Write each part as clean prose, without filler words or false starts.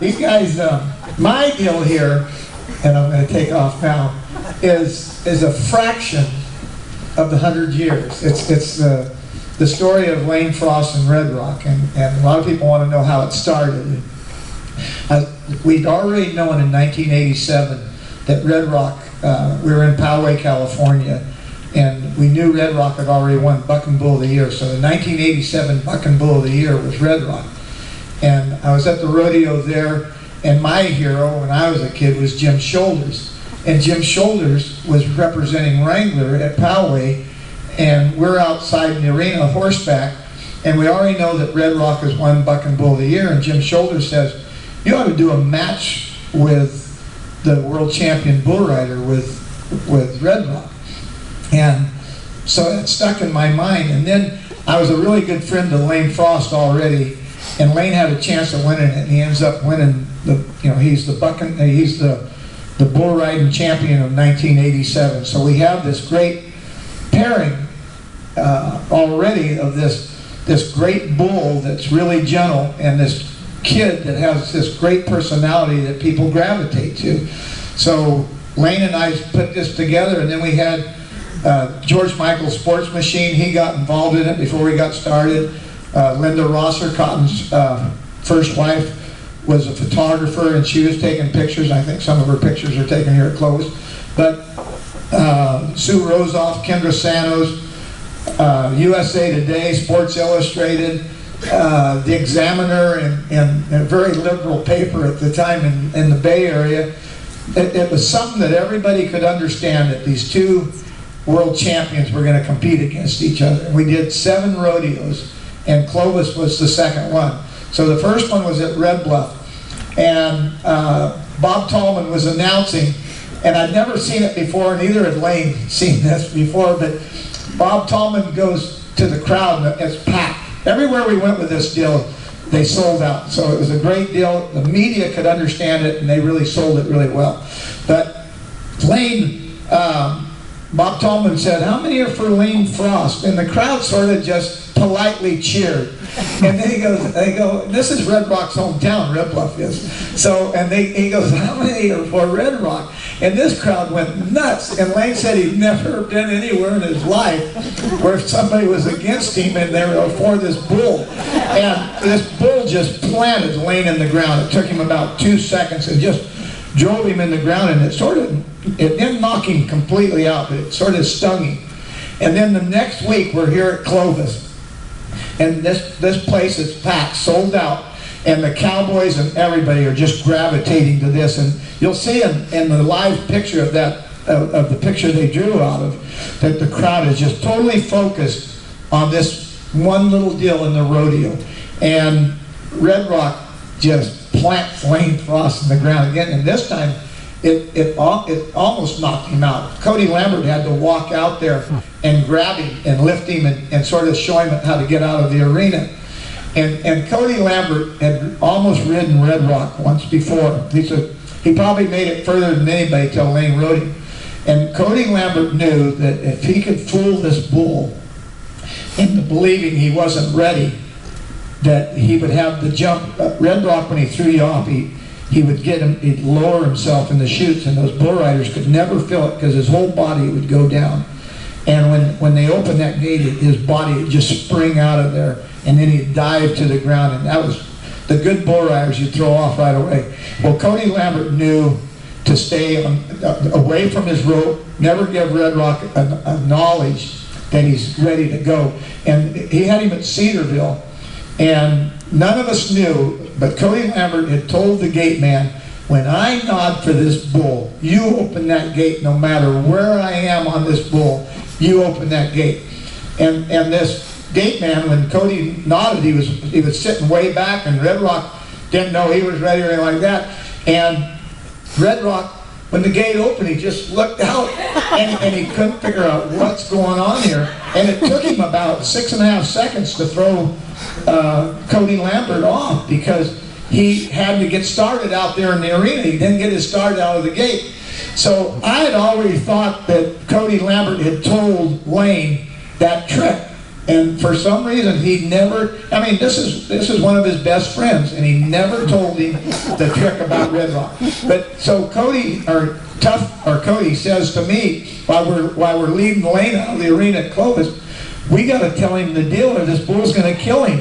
These guys, my deal here, and I'm going to take off now, is a fraction of the 100 years. It's the story of Lane Frost and Red Rock, and a lot of people want to know how it started. We'd already known in 1987 that Red Rock, we were in Poway, California, and we knew Red Rock had already won Buck and Bull of the Year. So the 1987 Buck and Bull of the Year was Red Rock. And I was at the rodeo there, and my hero when I was a kid was Jim Shoulders. And Jim Shoulders was representing Wrangler at Poway, and we're outside in the arena horseback, and we already know that Red Rock has won Buck and Bull of the Year, and Jim Shoulders says, you ought to do a match with the world champion bull rider with Red Rock. And so it stuck in my mind. And then I was a really good friend to Lane Frost already, and Lane had a chance of winning it, and he ends up winning he's the bull riding champion of 1987. So we have this great pairing already of this great bull that's really gentle, and this kid that has this great personality that people gravitate to. So Lane and I put this together, and then we had George Michael's Sports Machine. He got involved in it before we got started. Linda Rosser, Cotton's first wife, was a photographer, and she was taking pictures. I think some of her pictures are taken here at Clovis. But Sue Rosoff, Kendra Sanos, USA Today, Sports Illustrated, The Examiner, and a very liberal paper at the time in the Bay Area. It was something that everybody could understand, that these two world champions were going to compete against each other. And we did 7 rodeos, and Clovis was the second one. So the first one was at Red Bluff, and Bob Tallman was announcing, and I'd never seen it before, neither had Lane seen this before, but Bob Tallman goes to the crowd, and it's packed. Everywhere we went with this deal, they sold out. So it was a great deal. The media could understand it, and they really sold it really well. But Lane, Bob Tallman said, how many are for Lane Frost? And the crowd sort of just politely cheered. And then they go, this is Red Rock's hometown, Red Bluff is. So, and he goes, how many are for Red Rock? And this crowd went nuts. And Lane said he'd never been anywhere in his life where somebody was against him and they were for this bull. And this bull just planted Lane in the ground. It took him about 2 seconds and just drove him in the ground, and it didn't knock him completely out, but it sort of stung him. And then the next week we're here at Clovis, and this place is packed, sold out, and the cowboys and everybody are just gravitating to this. And you'll see in the live picture of that, of the picture they drew out of, that the crowd is just totally focused on this one little deal in the rodeo. And Red Rock just plants Lane Frost in the ground again, and this time it almost knocked him out. Cody Lambert had to walk out there and grab him and lift him and sort of show him how to get out of the arena. And Cody Lambert had almost ridden Red Rock once before. He probably made it further than anybody till Lane rode him. And Cody Lambert knew that if he could fool this bull into believing he wasn't ready, that he would have the jump. Red Rock, when he threw you off, he would he'd lower himself in the chutes, and those bull riders could never feel it because his whole body would go down. And when they opened that gate, his body would just spring out of there, and then he'd dive to the ground, and that was the good bull riders you throw off right away. Well, Cody Lambert knew to stay away from his rope, never give Red Rock a knowledge that he's ready to go. And he had him at Cedarville, and none of us knew, but Cody Lambert had told the gate man, when I nod for this bull, you open that gate no matter where I am on this bull, you open that gate. And this gate man, when Cody nodded, he was sitting way back, and Red Rock didn't know he was ready or anything like that. And Red Rock, when the gate opened, he just looked out, and he couldn't figure out what's going on here. And it took him about 6.5 seconds to throw Cody Lambert off, because he had to get started out there in the arena. He didn't get his start out of the gate. So I had already thought that Cody Lambert had told Lane that trick And for some reason, he never, I mean, this is one of his best friends, and he never told him the trick about Red Rock. But so Cody, or Cody says to me, while we're leaving Lane out of the arena at Clovis, we got to tell him the deal or this bull's going to kill him.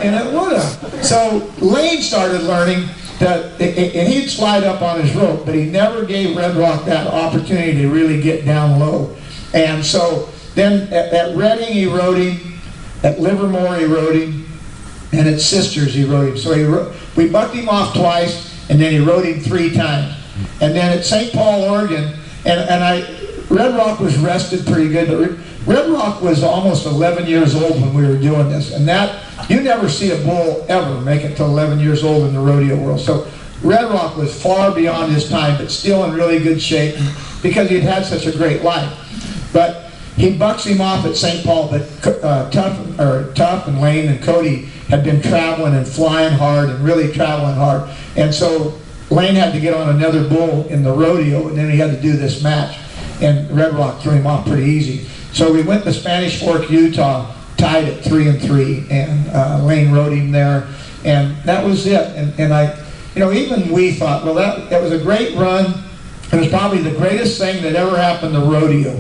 And it would have. So Lane started learning that, and he'd slide up on his rope, but he never gave Red Rock that opportunity to really get down low. And so then at Reading he rode him, at Livermore he rode him, and at Sisters he rode him. So we bucked him off twice, and then he rode him 3 times. And then at St. Paul, Oregon, Red Rock was rested pretty good, but Red Rock was almost 11 years old when we were doing this, and that, you never see a bull ever make it to 11 years old in the rodeo world. So Red Rock was far beyond his time, but still in really good shape because he'd had such a great life. But he bucks him off at St. Paul, but Tough and Lane and Cody had been traveling and flying hard and really traveling hard. And so Lane had to get on another bull in the rodeo, and then he had to do this match. And Red Rock threw him off pretty easy. So we went to Spanish Fork, Utah, tied at 3-3, and Lane rode him there, and that was it. And I, you know, even we thought, well, that was a great run. It was probably the greatest thing that ever happened to rodeo,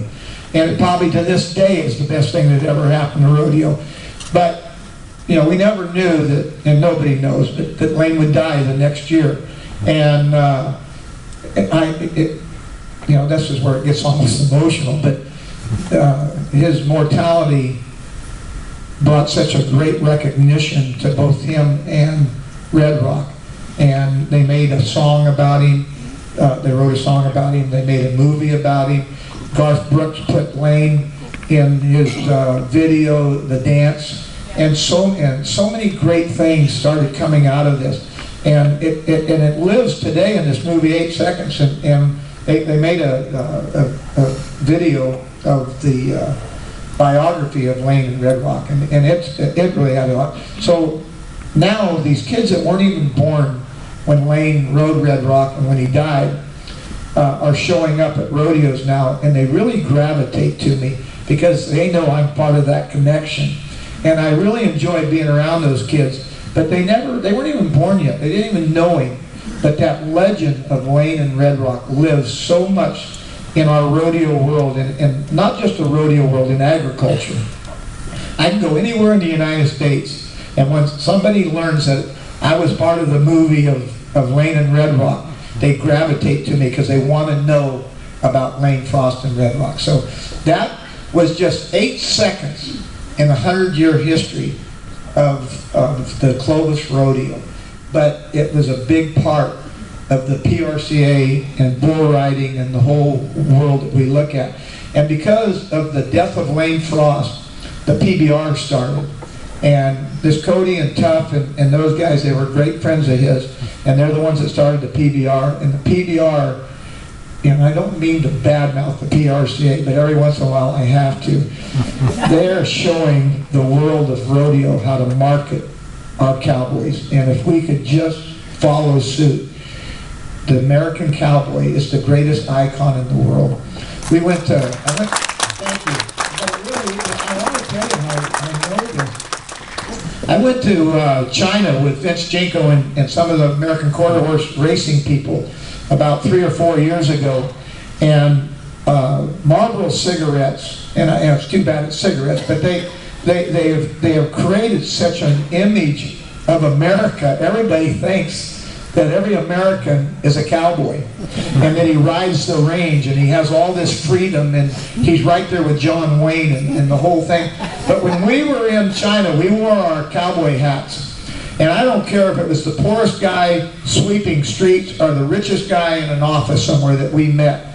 and it probably to this day is the best thing that ever happened to rodeo. But you know, we never knew that, and nobody knows, but that Lane would die the next year, and you know, this is where it gets almost emotional, but his mortality brought such a great recognition to both him and Red Rock. And they made a song about him, they wrote a song about him, they made a movie about him. Garth Brooks put Lane in his video, The Dance, and so many great things started coming out of this. And it lives today in this movie, 8 Seconds, and they made a video of the biography of Lane and Red Rock, and it really had a lot. So now these kids that weren't even born when Lane rode Red Rock and when he died are showing up at rodeos now, and they really gravitate to me because they know I'm part of that connection. And I really enjoy being around those kids, but they weren't even born yet. They didn't even know him. But that legend of Lane and Red Rock lives so much in our rodeo world, and not just the rodeo world, in agriculture. I can go anywhere in the United States, and when somebody learns that I was part of the movie of Lane and Red Rock, they gravitate to me because they want to know about Lane Frost and Red Rock. So that was just 8 seconds in the 100-year history of the Clovis Rodeo. But it was a big part of the PRCA and bull riding and the whole world that we look at. And because of the death of Lane Frost, the PBR started. And this Cody and Tough and those guys, they were great friends of his, and they're the ones that started the PBR. And the PBR, and I don't mean to badmouth the PRCA, but every once in a while I have to. They're showing the world of rodeo how to market our cowboys. And if we could just follow suit, the American cowboy is the greatest icon in the world. We went to, thank you. But really, I want to tell you how I know this. I went to China with Vince Jinko and some of the American quarter horse racing people about 3 or 4 years ago, and Marlboro cigarettes, and it's too bad it's cigarettes, but they have created such an image of America. Everybody thinks that every American is a cowboy, and that he rides the range, and he has all this freedom, and he's right there with John Wayne and the whole thing. But when we were in China, we wore our cowboy hats. And I don't care if it was the poorest guy sweeping streets or the richest guy in an office somewhere that we met.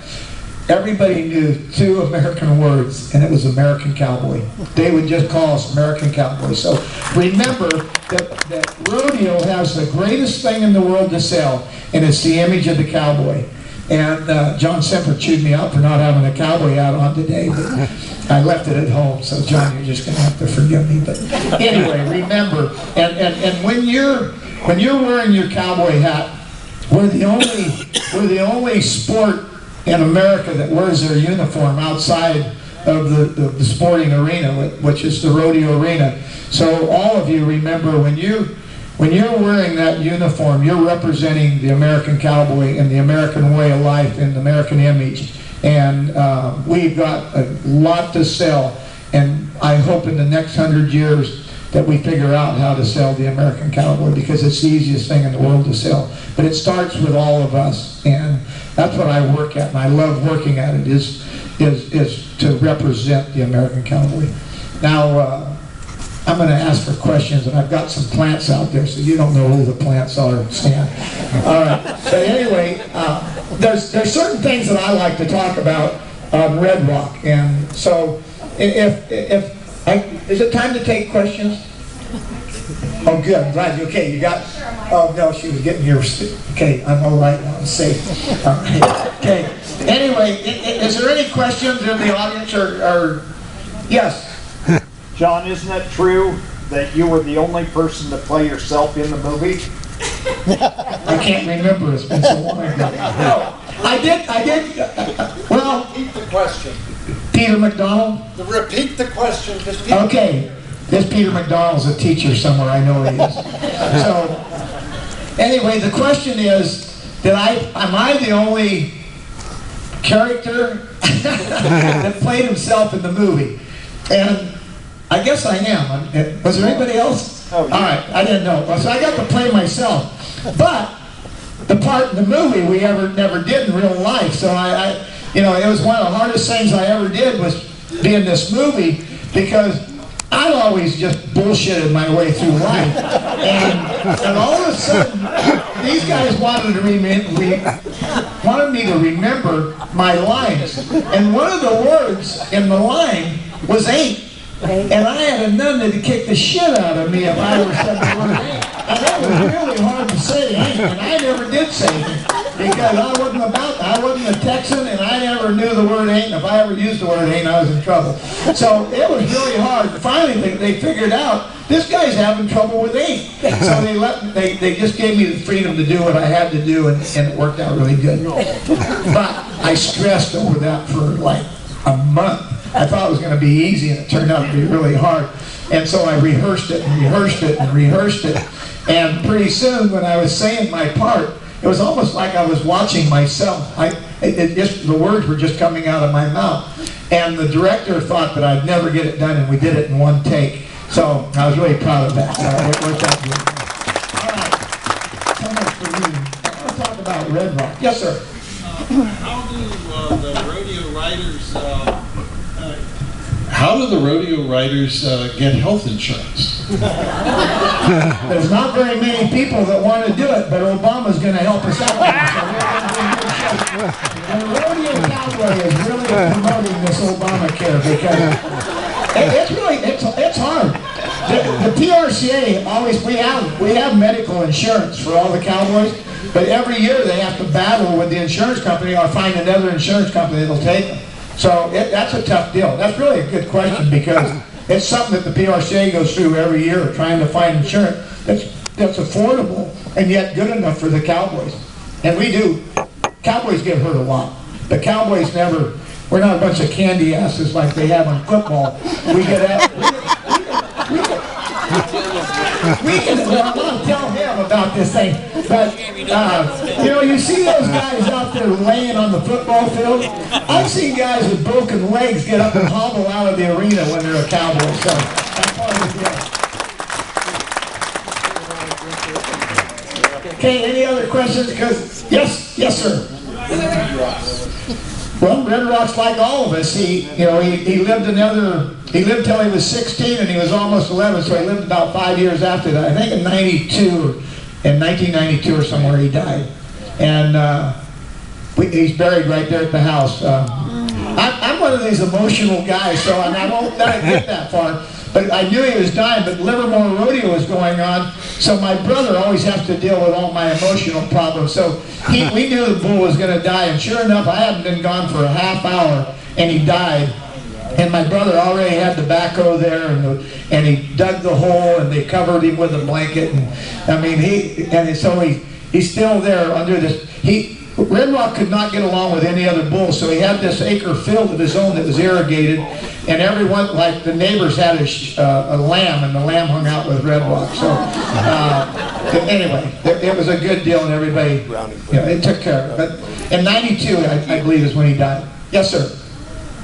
Everybody knew 2 American words, and it was American cowboy. They would just call us American cowboy. So remember that rodeo has the greatest thing in the world to sell, and it's the image of the cowboy. And John Semper chewed me out for not having a cowboy hat on today, but I left it at home, so John, you're just going to have to forgive me. But anyway, remember, and when you're wearing your cowboy hat, we're the only sport in America that wears their uniform outside the sporting arena, which is the rodeo arena. So all of you remember when you're wearing that uniform, you're representing the American cowboy and the American way of life and the American image. And we've got a lot to sell. And I hope in the next 100 years that we figure out how to sell the American cowboy, because it's the easiest thing in the world to sell. But it starts with all of us, and that's what I work at, and I love working at it, is to represent the American cowboy. Now, I'm going to ask for questions, and I've got some plants out there, so you don't know who the plants are, Stan. All right, but anyway, there's certain things that I like to talk about on Red Rock, and so is it time to take questions? Oh, good. I'm glad. Okay, you got. Oh no, she was getting your. Okay, I'm all right now. I'm safe. All right. Okay. Anyway, is there any questions in the audience, or yes? John, isn't it true that you were the only person to play yourself in the movie? I can't remember. It's been so long ago. No, I did. Well, Repeat the question. Peter McDonald? Repeat the question. Okay, this Peter McDonald's a teacher somewhere, I know he is. So, anyway, the question is, am I the only character that played himself in the movie? And I guess I am. Was there anybody else? Oh, yeah. All right, I didn't know. So I got to play myself. But the part in the movie we never did in real life, so you know, it was one of the hardest things I ever did was be in this movie, because I'd always just bullshitted my way through life. And all of a sudden, these guys wanted me to remember my lines. And one of the words in the line was ain't. And I had a nun that would kick the shit out of me if I ever said the word ain't. And that was really hard to say, ain't. And I never did say it, because I wasn't a Texan, and I never knew the word ain't. If I ever used the word ain't, I was in trouble. So it was really hard. Finally, they figured out, this guy's having trouble with ain't. So they just gave me the freedom to do what I had to do, and it worked out really good. But I stressed over that for like a month. I thought it was going to be easy, and it turned out to be really hard. And so I rehearsed it and rehearsed it and rehearsed it. And pretty soon, when I was saying my part, it was almost like I was watching myself. The words were just coming out of my mouth. And the director thought that I'd never get it done, and we did it in one take. So I was really proud of that. It worked out good. All right. So much for you. I want to talk about Red Rock. Yes, sir. How do the rodeo riders get health insurance? There's not very many people that want to do it, but Obama's going to help us out. So the rodeo cowboy is really promoting this Obamacare, because it's hard. The PRCA always, we have medical insurance for all the cowboys, but every year they have to battle with the insurance company or find another insurance company that'll take them. So that's a tough deal. That's really a good question, because it's something that the PRCA goes through every year, trying to find insurance that's affordable and yet good enough for the cowboys. And we do. Cowboys get hurt a lot. The cowboys never, we're not a bunch of candy asses like they have on football. We get out. We can, I'm going to tell him about this thing, but you know, you see those guys out there laying on the football field. I've seen guys with broken legs get up and hobble out of the arena when they're a cowboy. So that's part of the deal. Okay, any other questions? Because yes, sir. Well, Red Rock's like all of us. He lived till he was 16, and he was almost 11, so he lived about 5 years after that. I think in 1992 or somewhere he died. And he's buried right there at the house. I'm one of these emotional guys, so I won't let it get that far. But I knew he was dying, but Livermore Rodeo was going on, so my brother always has to deal with all my emotional problems. So we knew the bull was going to die, and sure enough, I hadn't been gone for a half hour, and he died. And my brother already had the backhoe there, and he dug the hole, and they covered him with a blanket. And I mean, so he's still there under this. Red Rock could not get along with any other bull, so he had this acre field of his own that was irrigated, and everyone, like the neighbors had a lamb, and the lamb hung out with Red Rock. So anyway, it was a good deal, and everybody, it took care of it. But in '92, I believe, is when he died. Yes, sir.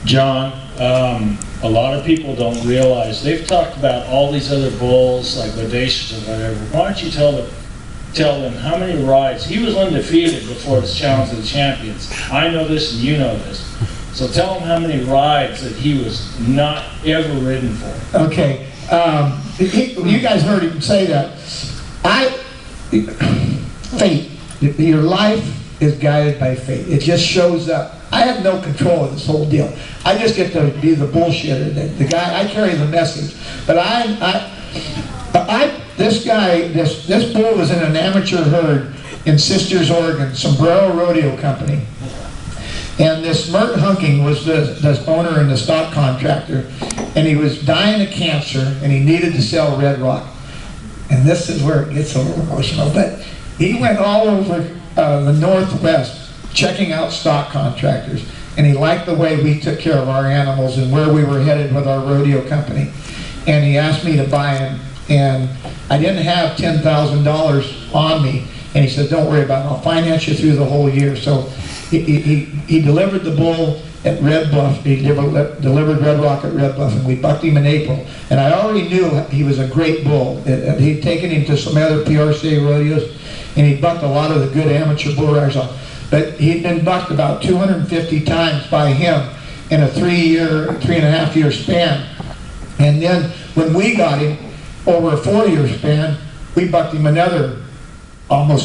John, a lot of people don't realize, they've talked about all these other bulls, like Audacious or whatever. Why don't you tell them how many rides? He was undefeated before this Challenge of the Champions. I know this and you know this. So tell them how many rides that he was not ever ridden for. Okay. You guys heard him say that. Fate. Your life is guided by fate. It just shows up. I have no control of this whole deal. I just get to be the bullshitter. The guy, I carry the message. But this bull was in an amateur herd in Sisters, Oregon, Sombrero Rodeo Company. And this Mert Hunking was the owner and the stock contractor. And he was dying of cancer, and he needed to sell Red Rock. And this is where it gets a little emotional. But he went all over the Northwest checking out stock contractors. And he liked the way we took care of our animals and where we were headed with our rodeo company. And he asked me to buy him. And I didn't have $10,000 on me. And he said, don't worry about it. I'll finance you through the whole year. So he delivered the bull at Red Bluff. He delivered Red Rock at Red Bluff, and we bucked him in April. And I already knew he was a great bull. He'd taken him to some other PRCA rodeos, and he bucked a lot of the good amateur bull riders on. But he'd been bucked about 250 times by him in a 3.5 year span. And then when we got him, over a 4 year span, we bucked him another almost